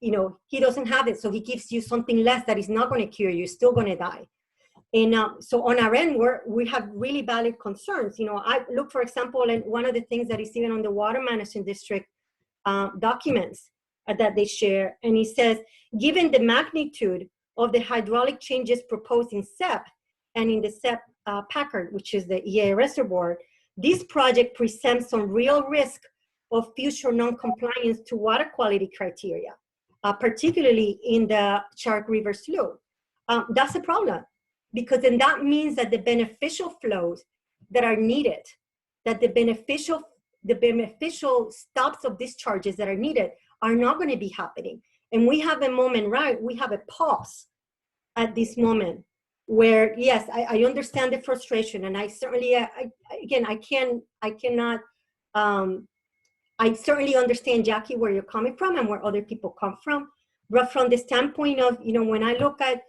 you know, he doesn't have it, so he gives you something less that is not going to cure you, you're still going to die. And so on our end, we have really valid concerns. You know, I look, for example, and one of the things that is even on the Water Management District documents that they share, and he says, given the magnitude of the hydraulic changes proposed in SEP and in the SEP Packard, which is the EAA reservoir, this project presents some real risk of future non-compliance to water quality criteria. Particularly in the Shark River slough. That's a problem, because then that means that the beneficial flows that are needed, that the beneficial stops of discharges that are needed are not going to be happening. And we have a moment, right? We have a pause at this moment where, yes, I understand the frustration, and I certainly, I certainly understand, Jacqui, where you're coming from and where other people come from. But from the standpoint of, you know, when I look at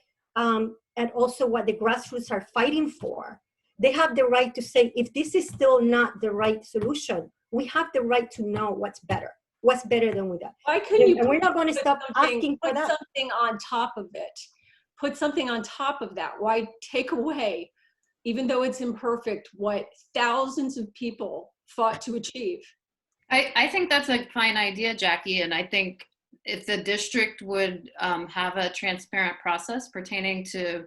also what the grassroots are fighting for, they have the right to say, if this is still not the right solution, we have the right to know what's better than with that. Why couldn't you? And we're not going to stop asking for that. Put something on top of it. Put something on top of that. Why take away, even though it's imperfect, what thousands of people fought to achieve? I think that's a fine idea, Jacqui, and I think if the district would have a transparent process pertaining to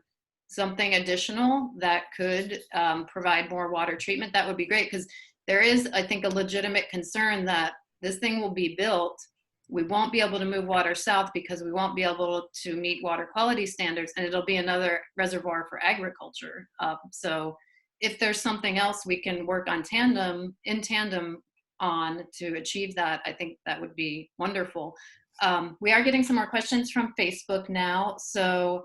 something additional that could provide more water treatment, that would be great, because there is, I think, a legitimate concern that this thing will be built, we won't be able to move water south because we won't be able to meet water quality standards, and it'll be another reservoir for agriculture. So if there's something else we can work on in tandem on to achieve that, I think that would be wonderful. We are getting some more questions from Facebook now. So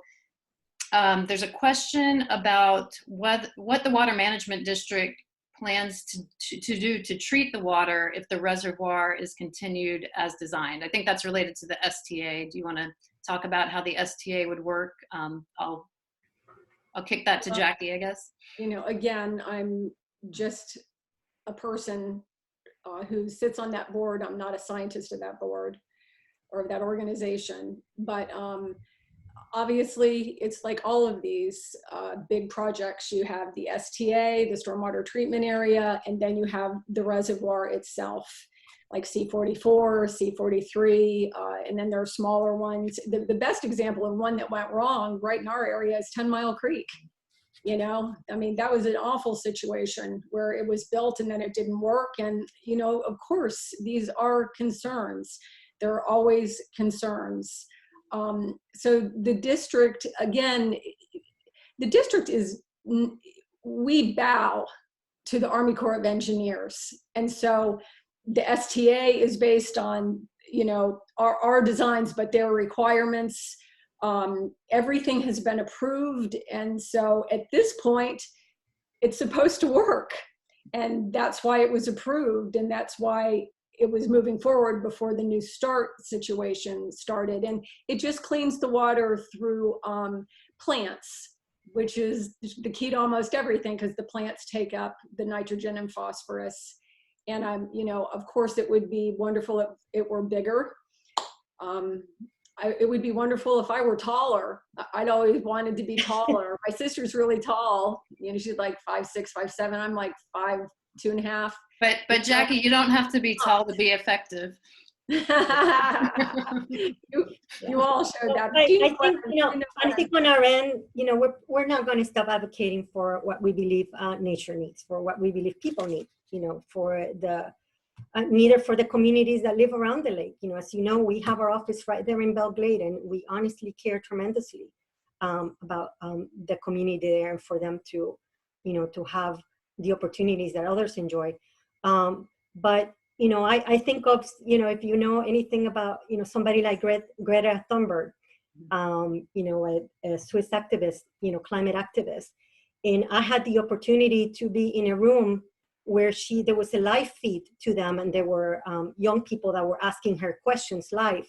there's a question about what the Water Management District plans to do to treat the water if the reservoir is continued as designed. I think that's related to the STA. Do you want to talk about how the STA would work? I'll kick that to Jacqui, I guess. You know, again, I'm just a person who sits on that board. I'm not a scientist of that board or that organization, but obviously it's like all of these big projects. You have the STA, the stormwater treatment area, and then you have the reservoir itself, like C44, C43, and then there are smaller ones. The best example of one that went wrong right in our area is 10 Mile Creek. You know, I mean, that was an awful situation where it was built and then it didn't work. And, you know, of course, these are concerns. There are always concerns. So the district, again, the district is, we bow to the Army Corps of Engineers. And so the STA is based on, you know, our designs, but their requirements. Everything has been approved, and so at this point it's supposed to work, and that's why it was approved, and that's why it was moving forward before the new start situation started. And it just cleans the water through plants, which is the key to almost everything, because the plants take up the nitrogen and phosphorus. And you know, of course, it would be wonderful if it were bigger. It would be wonderful if I were taller. I'd always wanted to be taller. My sister's really tall. You know, she's like 5'6", 5'7". I'm like 5'2.5". But Jacqui, you don't have to be tall to be effective. you all showed that. I think, you know, I think on our end, you know, we're not going to stop advocating for what we believe nature needs, for what we believe people need, you know, for the neither for the communities that live around the lake. You know, as you know, we have our office right there in Everglades, and we honestly care tremendously about the community there, and for them to, you know, to have the opportunities that others enjoy. But you know, I think of, you know, if you know anything about, you know, somebody like Greta Thunberg, you know, a Swiss activist, you know, climate activist. And I had the opportunity to be in a room where there was a live feed to them, and there were young people that were asking her questions live.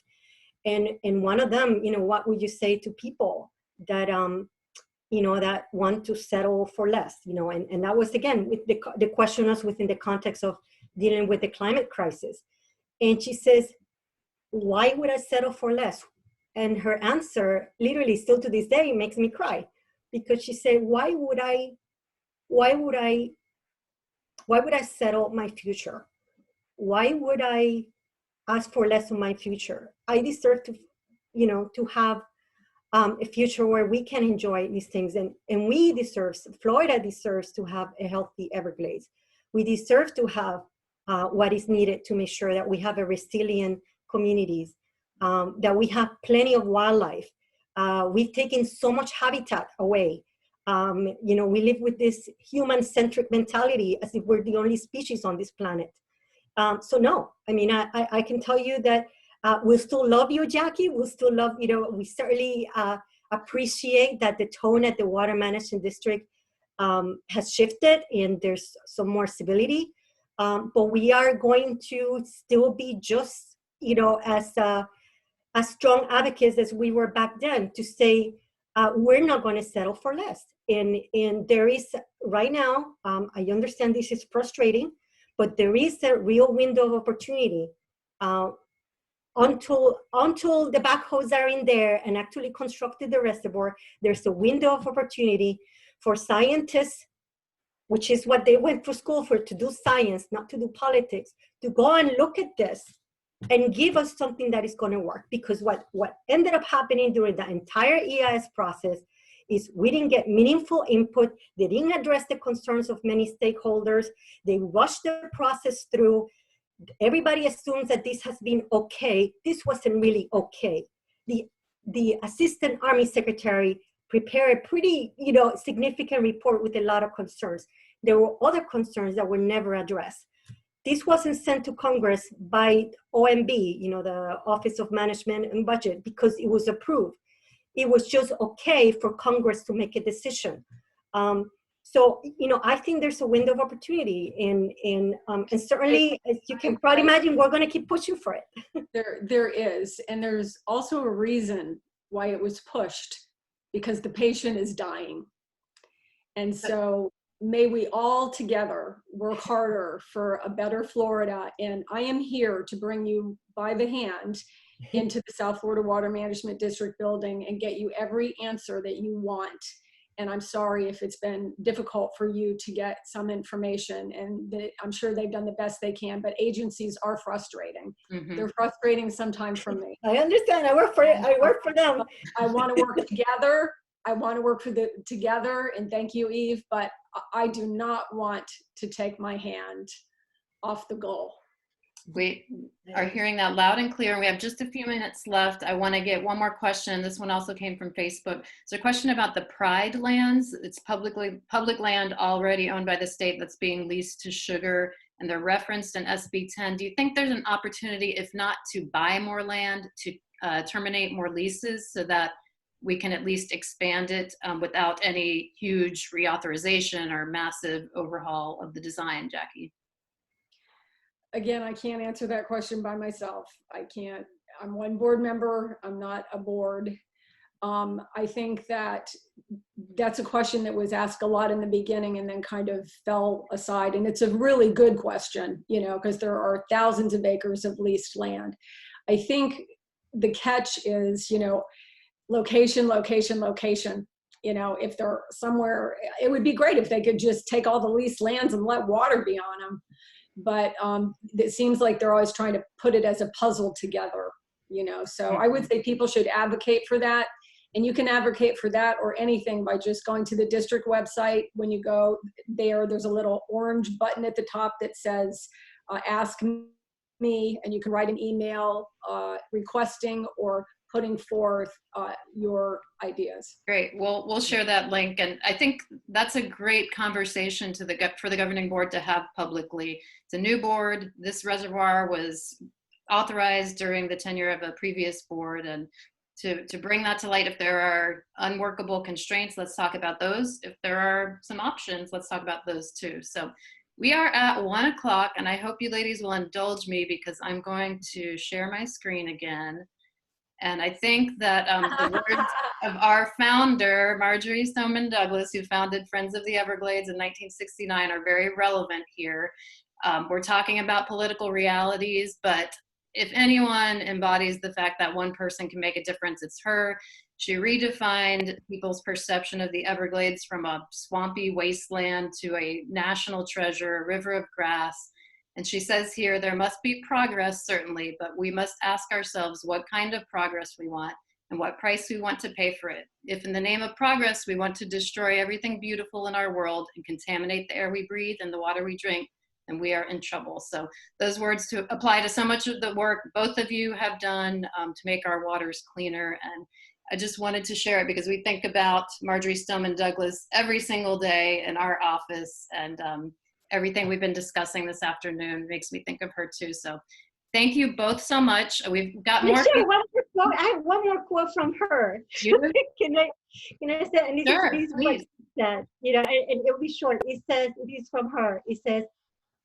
And one of them, you know, what would you say to people that, you know, that want to settle for less, you know, and that was, again, with the question was within the context of dealing with the climate crisis. And she says, why would I settle for less? And her answer, literally still to this day, makes me cry, because she said, why would I settle my future? Why would I ask for less of my future? I deserve to, you know, to have a future where we can enjoy these things. And we deserve, Florida deserves to have a healthy Everglades. We deserve to have what is needed to make sure that we have a resilient communities, that we have plenty of wildlife. We've taken so much habitat away. You know, we live with this human-centric mentality as if we're the only species on this planet. So no, I mean, I can tell you that we'll still love you, Jacqui. We'll still love, you know, we certainly appreciate that the tone at the Water Management District has shifted, and there's some more civility. But we are going to still be just, you know, as strong advocates as we were back then, to say we're not going to settle for less. And there is, right now, I understand this is frustrating, but there is a real window of opportunity until the backhoes are in there and actually constructed the reservoir. There's a window of opportunity for scientists, which is what they went to school for, to do science, not to do politics, to go and look at this and give us something that is going to work. Because what ended up happening during the entire EIS process is we didn't get meaningful input. They didn't address the concerns of many stakeholders. They rushed the process through. Everybody assumes that this has been okay. This wasn't really okay. The Assistant Army Secretary prepared a pretty, you know, significant report with a lot of concerns. There were other concerns that were never addressed. This wasn't sent to Congress by OMB, you know, the Office of Management and Budget, because it was approved. It was just okay for Congress to make a decision. So, you know, I think there's a window of opportunity, and certainly, as you can probably imagine, we're going to keep pushing for it. There is, and there's also a reason why it was pushed, because the patient is dying. And so may we all together work harder for a better Florida. And I am here to bring you by the hand into the South Florida Water Management District building and get you every answer that you want. And I'm sorry if it's been difficult for you to get some information, and I'm sure they've done the best they can, but agencies are frustrating. Mm-hmm. They're frustrating sometimes for me. I understand. I work for them. I want to work together. I want to work together, and thank you, Eve, but I do not want to take my hand off the goal. We are hearing that loud and clear. We have just a few minutes left. I want to get one more question. This one also came from Facebook. It's a question about the Pride lands. It's public land already owned by the state that's being leased to sugar, and they're referenced in SB 10. Do you think there's an opportunity, if not to buy more land, to terminate more leases so that we can at least expand it without any huge reauthorization or massive overhaul of the design, Jacqui? again, I can't answer that question by myself. I can't. I'm one board member. I'm not a board. I think that that's a question that was asked a lot in the beginning and then kind of fell aside. And it's a really good question, you know, because there are thousands of acres of leased land. I think the catch is, you know, location, location, location. You know, if they're somewhere, it would be great if they could just take all the leased lands and let water be on them. But it seems like they're always trying to put it as a puzzle together, you know. So I would say people should advocate for that. And you can advocate for that or anything by just going to the district website. When you go there, there's a little orange button at the top that says, ask me, and you can write an email requesting or putting forth your ideas. Great. We'll share that link. And I think that's a great conversation for the governing board to have publicly. It's a new board. This reservoir was authorized during the tenure of a previous board, and to bring that to light. If there are unworkable constraints, let's talk about those. If there are some options, let's talk about those too. So we are at 1 o'clock, and I hope you ladies will indulge me because I'm going to share my screen again. And I think that the words of our founder, Marjorie Stoneman Douglas, who founded Friends of the Everglades in 1969, are very relevant here. We're talking about political realities, but if anyone embodies the fact that one person can make a difference, it's her. She redefined people's perception of the Everglades from a swampy wasteland to a national treasure, a river of grass. And she says here, there must be progress, certainly, but we must ask ourselves what kind of progress we want and what price we want to pay for it. If in the name of progress, we want to destroy everything beautiful in our world and contaminate the air we breathe and the water we drink, and we are in trouble. So those words apply to so much of the work both of you have done to make our waters cleaner. And I just wanted to share it because we think about Marjorie Stoneman Douglas every single day in our office, and everything we've been discussing this afternoon makes me think of her too. So thank you both so much. We've got more. I have one more quote from her. Can I say, and this Sure, is what she said, you know, and it'll be short. It says, it is from her. It says,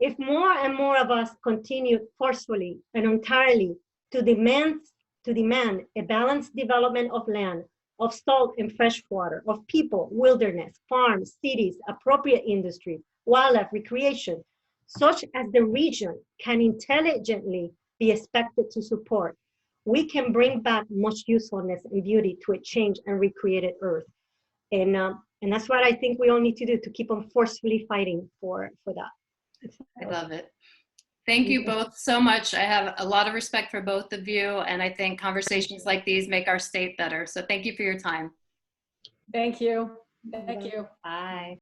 if more and more of us continue forcefully and entirely to demand a balanced development of land, of salt and fresh water, of people, wilderness, farms, cities, appropriate industries, wildlife, recreation, such as the region can intelligently be expected to support, we can bring back much usefulness and beauty to a changed and recreated earth. And that's what I think we all need to do, to keep on forcefully fighting for that. I love it. Thank you both so much. I have a lot of respect for both of you, and I think conversations like these make our state better. So thank you for your time. Thank you. Thank you. Bye.